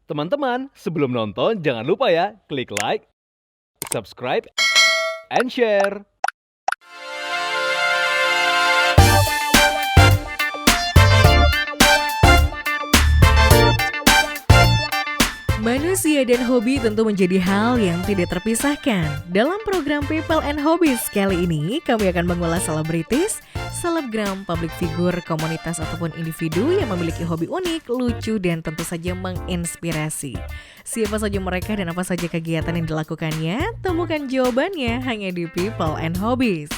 Teman-teman, sebelum nonton jangan lupa ya, klik like, subscribe, and share. Manusia dan hobi tentu menjadi hal yang tidak terpisahkan. Dalam program People and Hobbies kali ini, kami akan mengulas selebritis, selebgram, public figure, komunitas ataupun individu yang memiliki hobi unik, lucu, dan tentu saja menginspirasi. Siapa saja mereka dan apa saja kegiatan yang dilakukannya? Temukan jawabannya hanya di People and Hobbies.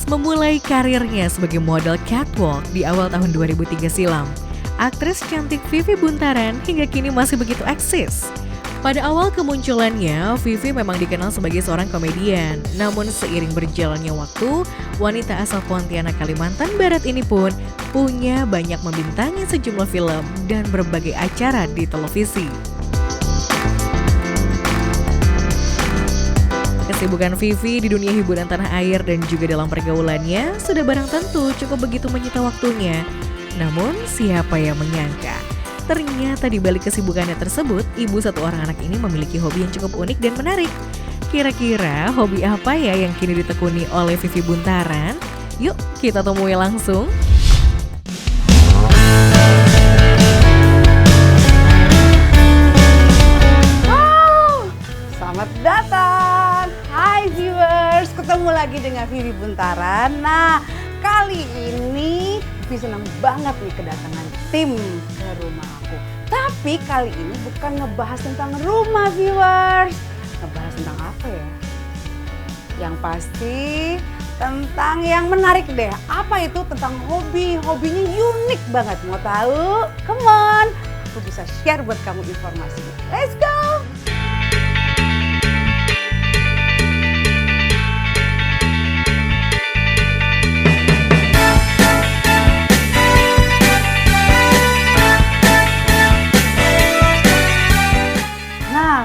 Memulai karirnya sebagai model catwalk di awal tahun 2003 silam. Aktris cantik Vivi Buntaran hingga kini masih begitu eksis. Pada awal kemunculannya, Vivi memang dikenal sebagai seorang komedian. Namun seiring berjalannya waktu, wanita asal Pontianak, Kalimantan Barat ini pun punya banyak membintangi sejumlah film dan berbagai acara di televisi. Kesibukan Vivi di dunia hiburan tanah air dan juga dalam pergaulannya sudah barang tentu cukup begitu menyita waktunya. Namun siapa yang menyangka, ternyata di balik kesibukannya tersebut, ibu satu orang anak ini memiliki hobi yang cukup unik dan menarik. Kira-kira hobi apa ya yang kini ditekuni oleh Vivi Buntaran? Yuk kita temui langsung. Selamat datang, hai viewers, ketemu lagi dengan Vivi Buntaran. Nah, kali ini Vivi senang banget nih kedatangan tim ke rumah aku. Tapi kali ini bukan ngebahas tentang rumah viewers, ngebahas tentang apa ya? Yang pasti tentang yang menarik deh. Apa itu? Tentang hobi, hobinya unik banget. Mau tahu? Come on, aku bisa share buat kamu informasinya. Let's go!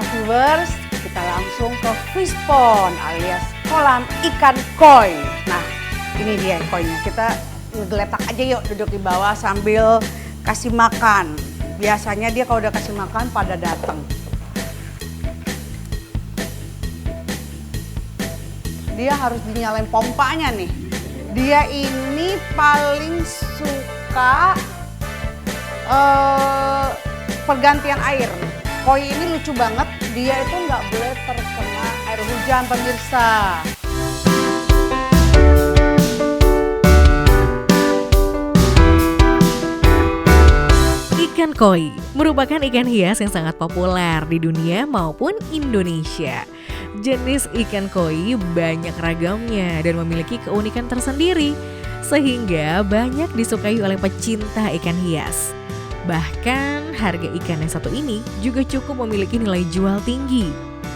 Viewers, kita langsung ke fish pond alias kolam ikan koi. Nah, ini dia koinya. Kita ngegeletak aja yuk, duduk di bawah sambil kasih makan. Biasanya dia kalau udah kasih makan pada datang. Dia harus dinyalain pompanya nih. Dia ini paling suka pergantian air. Koi ini lucu banget, dia itu nggak boleh terkena air hujan pemirsa. Ikan koi merupakan ikan hias yang sangat populer di dunia maupun Indonesia. Jenis ikan koi banyak ragamnya dan memiliki keunikan tersendiri, sehingga banyak disukai oleh pecinta ikan hias. Bahkan harga ikan yang satu ini juga cukup memiliki nilai jual tinggi.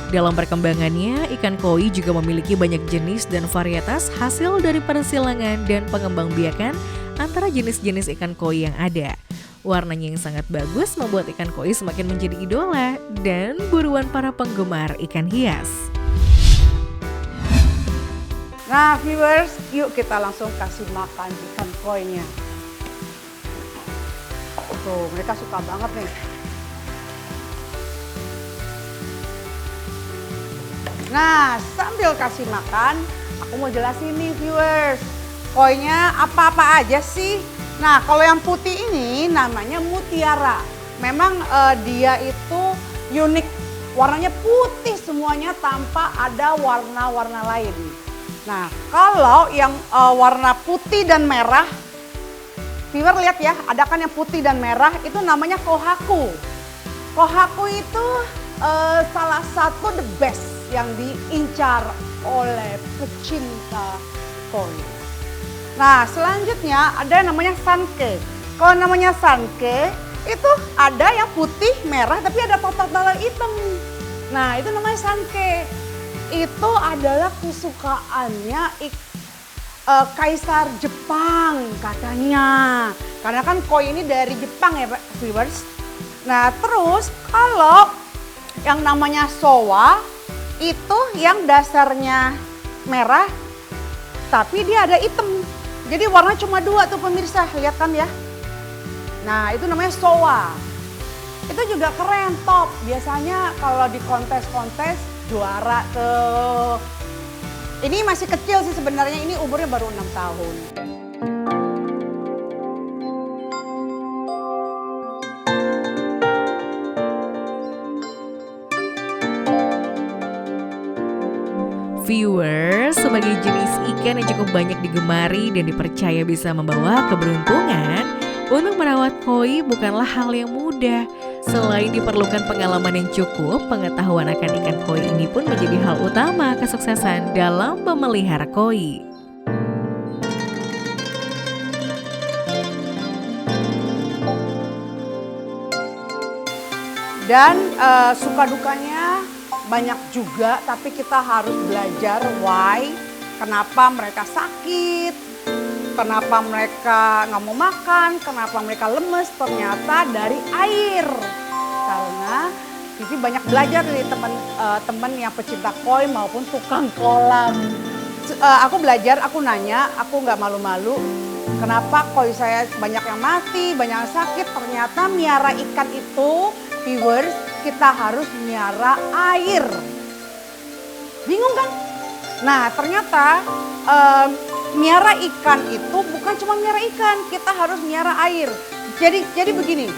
Dalam perkembangannya, ikan koi juga memiliki banyak jenis dan varietas hasil dari persilangan dan pengembangbiakan antara jenis-jenis ikan koi yang ada. Warnanya yang sangat bagus membuat ikan koi semakin menjadi idola dan buruan para penggemar ikan hias. Nah viewers, yuk kita langsung kasih makan ikan koinya. Tuh, mereka suka banget nih. Nah, sambil kasih makan, aku mau jelasin nih viewers. Koinya apa-apa aja sih? Nah, kalau yang putih ini namanya mutiara. Memang dia itu unik. Warnanya putih semuanya tanpa ada warna-warna lain. Nah, kalau yang warna putih dan merah, viewer lihat ya, ada kan yang putih dan merah itu namanya kohaku. Kohaku itu salah satu the best yang diincar oleh pecinta koi. Nah selanjutnya ada yang namanya sanke. Kalau namanya sanke, itu ada yang putih, merah, tapi ada total hitam. Nah, itu namanya sanke. Itu adalah kesukaannya Kaisar Jepang katanya. Karena kan koi ini dari Jepang ya, viewers. Nah, terus kalau yang namanya sowa, itu yang dasarnya merah, tapi dia ada hitam. Jadi warna cuma 2 tuh pemirsa, lihat kan ya. Nah itu namanya sowa. Itu juga keren, top. Biasanya kalau di kontes-kontes juara tuh. Ini masih kecil sih sebenarnya, ini umurnya baru 6 tahun. Viewers, sebagai jenis ikan yang cukup banyak digemari dan dipercaya bisa membawa keberuntungan, untuk merawat koi bukanlah hal yang mudah. Selain diperlukan pengalaman yang cukup, pengetahuan akan ikan koi ini pun menjadi hal utama kesuksesan dalam memelihara koi. Dan suka dukanya banyak juga, tapi kita harus belajar why, kenapa mereka sakit, kenapa mereka nggak mau makan, kenapa mereka lemes, ternyata dari air. Karena Vivi banyak belajar dari teman-teman yang pecinta koi maupun tukang kolam. Aku belajar, aku nanya, aku nggak malu-malu, kenapa koi saya banyak yang mati, banyak yang sakit. Ternyata miara ikan itu, viewers, kita harus miara air. Bingung kan? Nah ternyata miara ikan itu bukan cuma miara ikan, kita harus miara air. Jadi begini,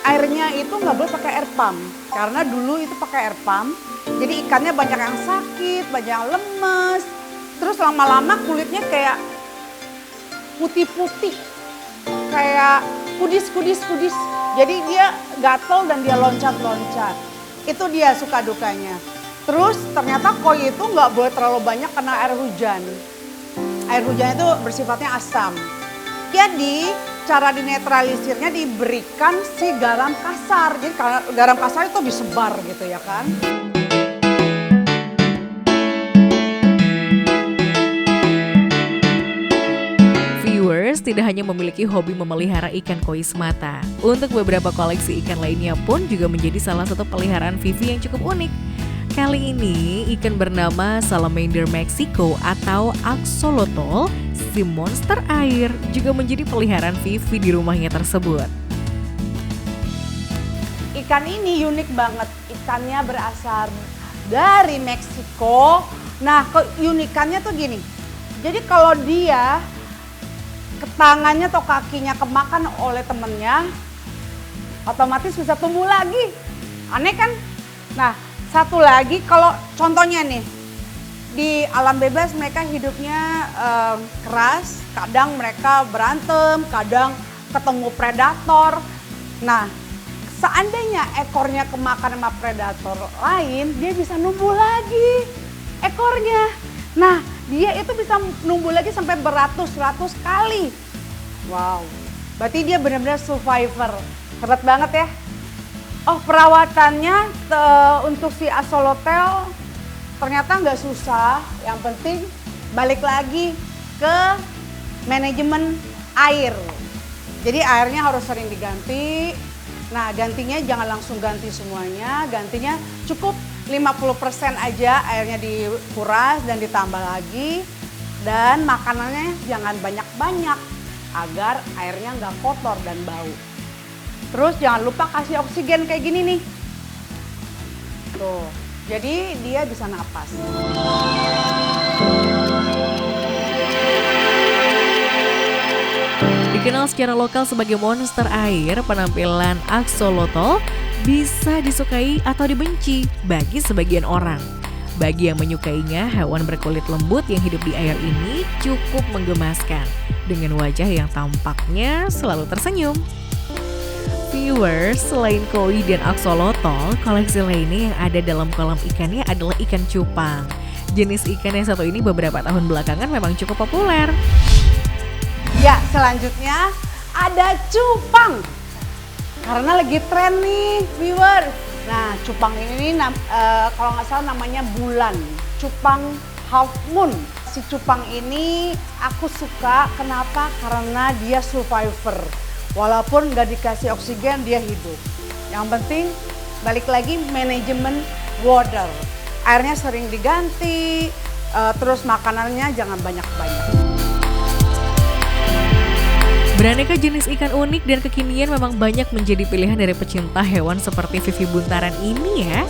airnya itu nggak boleh pakai air pump. Karena dulu itu pakai air pump, jadi ikannya banyak yang sakit, banyak yang lemes. Terus lama-lama kulitnya kayak putih-putih, kayak kudis. Jadi dia gatel dan dia loncat-loncat. Itu dia suka dukanya. Terus ternyata koi itu nggak boleh terlalu banyak kena air hujan. Air hujan itu bersifatnya asam. Jadi cara dinetralisirnya diberikan si garam kasar. Jadi garam kasar itu disebar gitu ya kan. Tidak hanya memiliki hobi memelihara ikan koi semata. Untuk beberapa koleksi ikan lainnya pun juga menjadi salah satu peliharaan Vivi yang cukup unik. Kali ini ikan bernama Salamander Mexico atau axolotl, si monster air, juga menjadi peliharaan Vivi di rumahnya tersebut. Ikan ini unik banget, ikannya berasal dari Meksiko. Nah keunikannya tuh gini, jadi kalau dia tangannya atau kakinya kemakan oleh temennya, otomatis bisa tumbuh lagi. Aneh kan? Nah, satu lagi kalau contohnya nih, di alam bebas mereka hidupnya keras, kadang mereka berantem, kadang ketemu predator. Nah, seandainya ekornya kemakan sama predator lain, dia bisa numbuh lagi ekornya. Nah, dia itu bisa numbuh lagi sampai beratus-ratus kali. Wow, berarti dia benar-benar survivor. Hebat banget ya. Oh, perawatannya untuk si axolotl ternyata nggak susah. Yang penting balik lagi ke manajemen air. Jadi airnya harus sering diganti. Nah, gantinya jangan langsung ganti semuanya. Gantinya cukup 50% aja airnya dikuras dan ditambah lagi. Dan makanannya jangan banyak-banyak agar airnya nggak kotor dan bau. Terus jangan lupa kasih oksigen kayak gini nih. Tuh, jadi dia bisa napas. Dikenal secara lokal sebagai monster air, penampilan axolotl bisa disukai atau dibenci bagi sebagian orang. Bagi yang menyukainya, hewan berkulit lembut yang hidup di air ini cukup menggemaskan dengan wajah yang tampaknya selalu tersenyum. Viewers, selain koi dan axolotl, koleksi lainnya yang ada dalam kolam ikannya adalah ikan cupang. Jenis ikan yang satu ini beberapa tahun belakangan memang cukup populer. Ya, selanjutnya ada cupang. Karena lagi tren nih, viewers. Nah, cupang ini kalau nggak salah namanya bulan. Cupang half moon. Si cupang ini aku suka, kenapa? Karena dia survivor. Walaupun nggak dikasih oksigen, dia hidup. Yang penting, balik lagi manajemen water. Airnya sering diganti, terus makanannya jangan banyak-banyak. Beraneka jenis ikan unik dan kekinian memang banyak menjadi pilihan dari pecinta hewan seperti Vivi Buntaran ini ya.